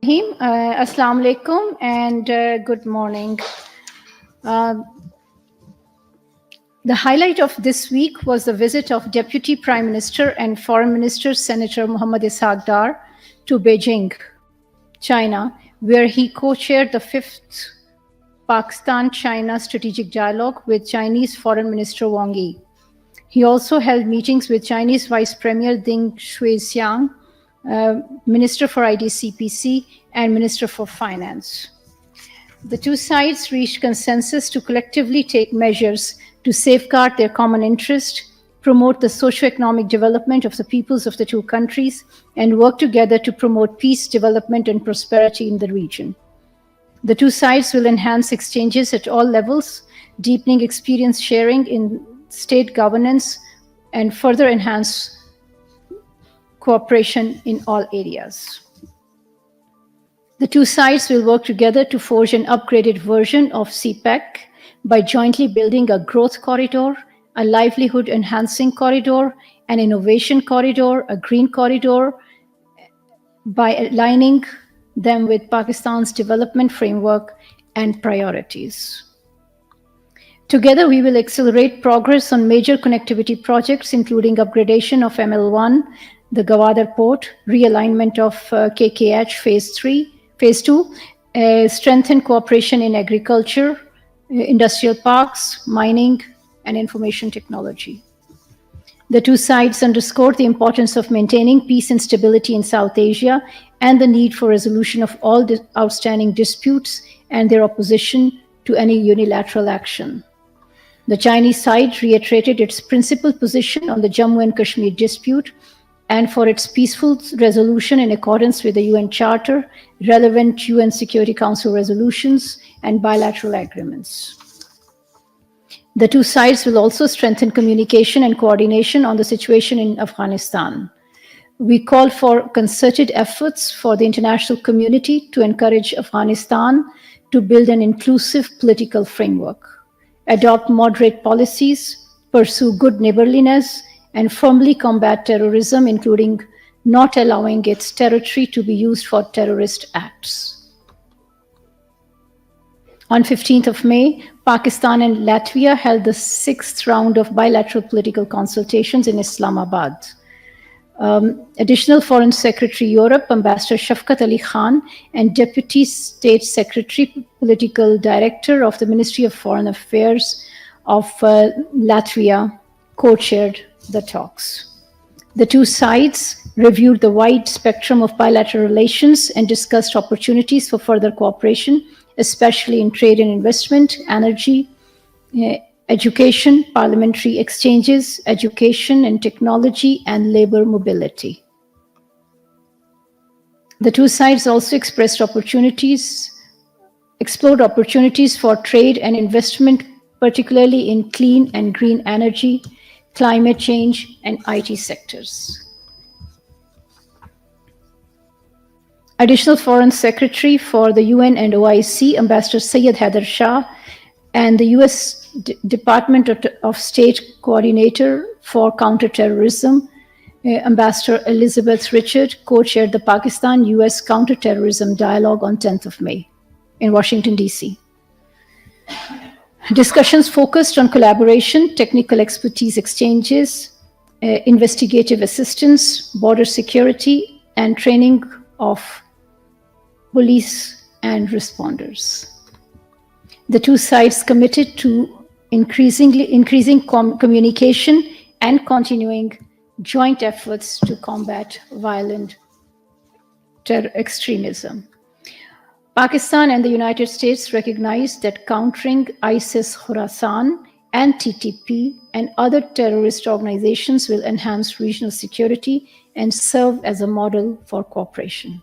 Assalamu alaikum and good morning. Uh, the highlight of this week was the visit of Deputy Prime Minister and Foreign Minister Senator Muhammad Ishaq Dar to Beijing, China, where he co-chaired the 5th Pakistan-China Strategic Dialogue with Chinese Foreign Minister Wang Yi. He also held meetings with Chinese Vice Premier Ding Xuexiang, Minister for IDCPC, and Minister for Finance. The two sides reached consensus to collectively take measures to safeguard their common interest, promote the socio-economic development of the peoples of the two countries, and work together to promote peace, development, and prosperity in the region. The two sides will enhance exchanges at all levels, deepening experience sharing in state governance, and further enhance cooperation in all areas. The two sides will work together to forge an upgraded version of CPEC by jointly building a growth corridor, a livelihood-enhancing corridor, an innovation corridor, a green corridor, by aligning them with Pakistan's development framework and priorities. Together, we will accelerate progress on major connectivity projects, including upgradation of ML1, the Gwadar Port, realignment of KKH Phase 2, strengthen cooperation in agriculture, industrial parks, mining, and information technology. The two sides underscored the importance of maintaining peace and stability in South Asia and the need for resolution of all outstanding disputes and their opposition to any unilateral action. The Chinese side reiterated its principled position on the Jammu and Kashmir dispute and for its peaceful resolution in accordance with the UN Charter, relevant UN Security Council resolutions, and bilateral agreements. The two sides will also strengthen communication and coordination on the situation in Afghanistan. We call for concerted efforts for the international community to encourage Afghanistan to build an inclusive political framework, adopt moderate policies, pursue good neighborliness, and firmly combat terrorism, including not allowing its territory to be used for terrorist acts. On 15th of May, Pakistan and Latvia held the 6th round of bilateral political consultations in Islamabad. Additional Foreign Secretary Europe, Ambassador Shafkat Ali Khan, and Deputy State Secretary, Political Director of the Ministry of Foreign Affairs of Latvia, co-chaired the talks. The two sides reviewed the wide spectrum of bilateral relations and discussed opportunities for further cooperation, especially in trade and investment, energy, education, parliamentary exchanges, education and technology, and labor mobility. The two sides also explored opportunities for trade and investment, particularly in clean and green energy, climate change, and IT sectors. Additional Foreign Secretary for the UN and OIC, Ambassador Syed Haider Shah, and the US Department of State Coordinator for Counterterrorism, Ambassador Elizabeth Richard, co-chaired the Pakistan-US Counterterrorism Dialogue on 10th of May in Washington, D.C. Discussions focused on collaboration, technical expertise exchanges, investigative assistance, border security, and training of police and responders. The two sides committed to increasing communication and continuing joint efforts to combat violent extremism. Pakistan and the United States recognize that countering ISIS Khorasan and TTP and other terrorist organizations will enhance regional security and serve as a model for cooperation.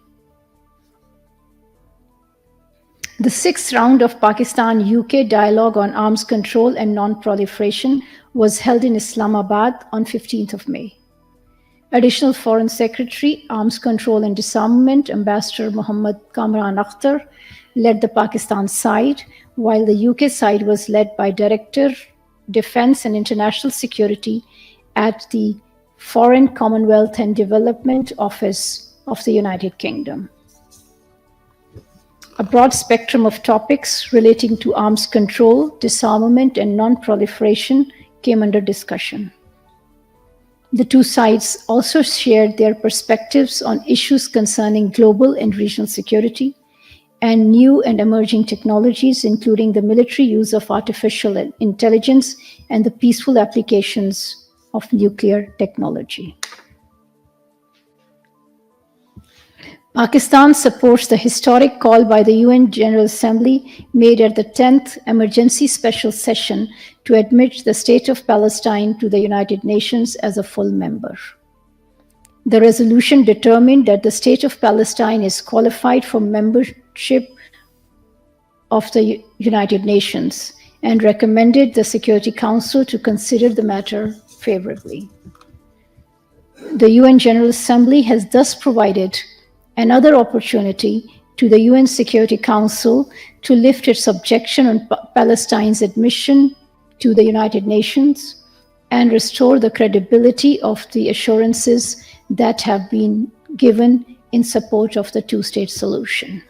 The 6th round of Pakistan-UK dialogue on arms control and non-proliferation was held in Islamabad on 15th of May. Additional Foreign Secretary, Arms Control and Disarmament, Ambassador Mohammad Kamran Akhtar, led the Pakistan side, while the UK side was led by Director, Defense and International Security at the Foreign, Commonwealth and Development Office of the United Kingdom. A broad spectrum of topics relating to arms control, disarmament, and non-proliferation came under discussion. The two sides also shared their perspectives on issues concerning global and regional security and new and emerging technologies, including the military use of artificial intelligence and the peaceful applications of nuclear technology. Pakistan supports the historic call by the UN General Assembly made at the 10th Emergency Special Session to admit the State of Palestine to the United Nations as a full member. The resolution determined that the State of Palestine is qualified for membership of the United Nations and recommended the Security Council to consider the matter favorably. The UN General Assembly has thus provided another opportunity to the UN Security Council to lift its objection on Palestine's admission to the United Nations and restore the credibility of the assurances that have been given in support of the two-state solution.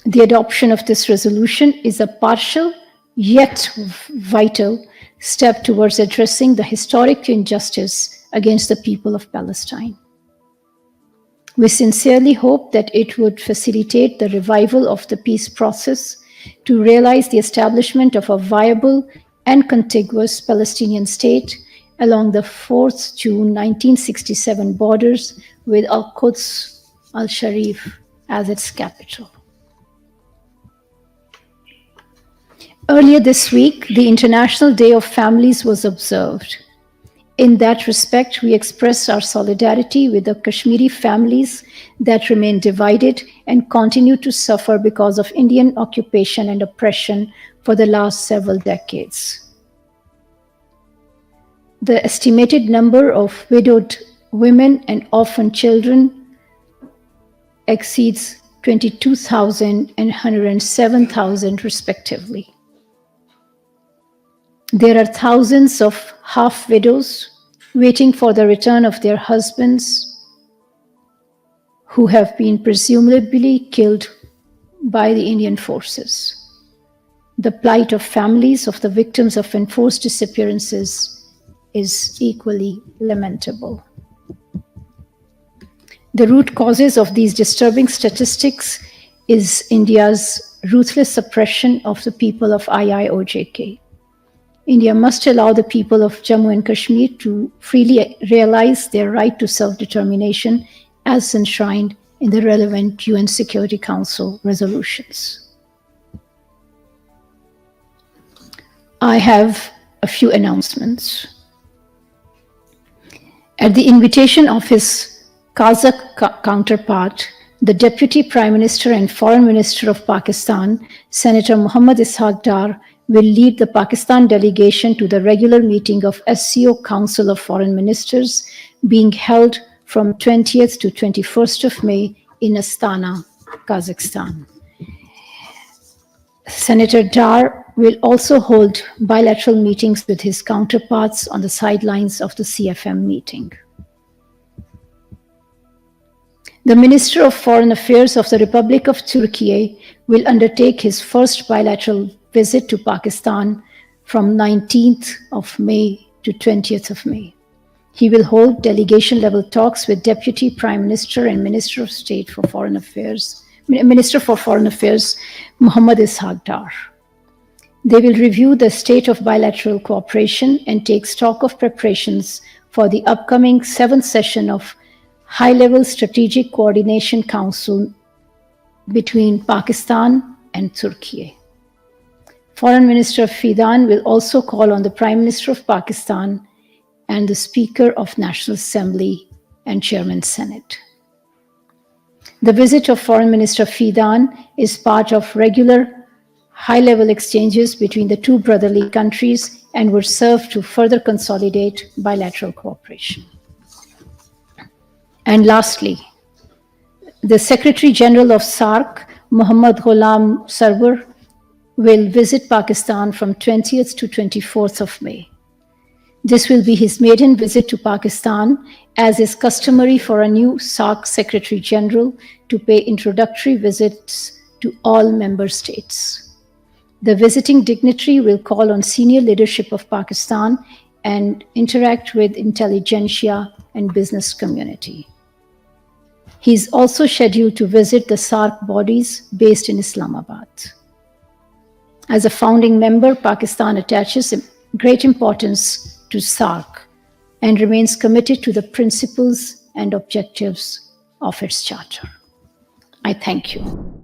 The adoption of this resolution is a partial yet vital step towards addressing the historic injustice against the people of Palestine. We sincerely hope that it would facilitate the revival of the peace process to realize the establishment of a viable and contiguous Palestinian state along the 4th June 1967 borders with Al-Quds al-Sharif as its capital. Earlier this week, the International Day of Families was observed. In that respect, we express our solidarity with the Kashmiri families that remain divided and continue to suffer because of Indian occupation and oppression for the last several decades. The estimated number of widowed women and orphan children exceeds 22,000 and 107,000 respectively. There are thousands of half-widows waiting for the return of their husbands who have been presumably killed by the Indian forces. The plight of families of the victims of enforced disappearances is equally lamentable. The root causes of these disturbing statistics is India's ruthless suppression of the people of IIOJK. India must allow the people of Jammu and Kashmir to freely realize their right to self-determination as enshrined in the relevant UN Security Council resolutions. I have a few announcements. At the invitation of his Kazakh counterpart, the Deputy Prime Minister and Foreign Minister of Pakistan, Senator Muhammad Ishaq Dar, will lead the Pakistan delegation to the regular meeting of SCO Council of Foreign Ministers being held from 20th to 21st of May in Astana, Kazakhstan. Senator Dar will also hold bilateral meetings with his counterparts on the sidelines of the CFM meeting. The Minister of Foreign Affairs of the Republic of Turkey will undertake his first bilateral visit to Pakistan from 19th of May to 20th of May. He will hold delegation-level talks with Deputy Prime Minister and Minister of State for Foreign Affairs, Minister for Foreign Affairs, Muhammad Ishaq Dar. They will review the state of bilateral cooperation and take stock of preparations for the upcoming 7th session of High-Level Strategic Coordination Council between Pakistan and Turkey. Foreign Minister Fidan will also call on the Prime Minister of Pakistan and the Speaker of National Assembly and Chairman Senate. The visit of Foreign Minister Fidan is part of regular high-level exchanges between the two brotherly countries and would serve to further consolidate bilateral cooperation. And lastly, the Secretary General of SAARC, Muhammad Ghulam Sarwar, will visit Pakistan from 20th to 24th of May. This will be his maiden visit to Pakistan, as is customary for a new SAARC Secretary General to pay introductory visits to all member states. The visiting dignitary will call on senior leadership of Pakistan and interact with intelligentsia and business community. He is also scheduled to visit the SAARC bodies based in Islamabad. As a founding member, Pakistan attaches great importance to SAARC and remains committed to the principles and objectives of its charter. I thank you.